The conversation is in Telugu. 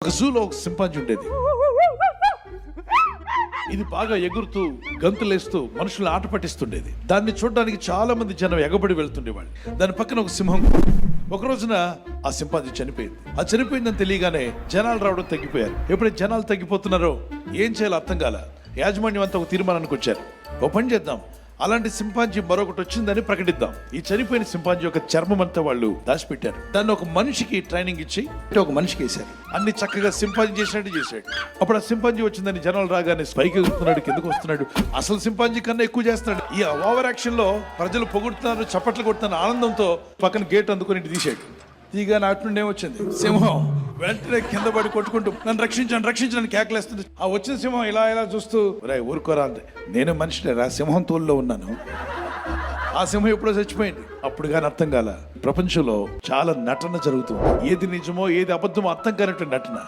ఒక జూలో ఒక సింపాంజీ ఉండేది. ఇది బాగా ఎగురుతూ గంతులేస్తూ మనుషులను ఆట పట్టిస్తుండేది. దాన్ని చూడడానికి చాలా మంది జనం ఎగబడి వెళ్తుండేవాళ్ళు. దాని పక్కన ఒక సింహం. ఒక రోజున ఆ సింపాంజీ చనిపోయింది. ఆ చనిపోయిందని తెలియగానే జనాలు రావడం తగ్గిపోయారు. ఎప్పుడైతే జనాలు తగ్గిపోతున్నారో ఏం చేయాలో అర్థం కాల. యాజమాన్యం అంతా ఒక తీర్మానానికి వచ్చారు. ఓ పని చేద్దాం, అలాంటి సింపాంజీ మరొకటి వచ్చిందని ప్రకటిద్దాం. ఈ చనిపోయిన సింపాంజీ యొక్క చర్మం అంతా వాళ్ళు దాచిపెట్టారు. దాన్ని ఒక మనిషికి ట్రైనింగ్ ఇచ్చి ఒక మనిషికి వేశారు. అన్ని చక్కగా సింపాంజీ చేసినట్టు చేశాడు. అప్పుడు ఆ సింపాంజీ వచ్చిందని జనాలు రాగానే పైకి ఎగురుతున్నాడు, కిందకు వస్తున్నాడు. అసలు సింపాంజీ కన్నా ఎక్కువ చేస్తున్నాడు. ఈ ఓవర్ యాక్షన్ లో ప్రజలు పొగుడుతున్నారు, చప్పట్లు కొడుతున్నారు. ఆనందంతో పక్కన గేట్ అందుకొని తీసాడు. తీగా నాటి నుండి ఏమొచ్చింది, సింహం వెంటనే కింద పడి కొట్టుకుంటూ నన్ను రక్షించండి కేకలేస్తుంది. ఆ వచ్చిన సింహం ఇలా ఇలా చూస్తూ ఊరుకోరా అంది. నేను మనిషిని రా, సింహం తోలులో ఉన్నాను. ఆ సింహం ఎప్పుడో చచ్చిపోయింది. అప్పుడు కానీ అర్థం కాల. ప్రపంచంలో చాలా నటన జరుగుతుంది. ఏది నిజమో ఏది అబద్ధమో అర్థం కానట్టు నటన.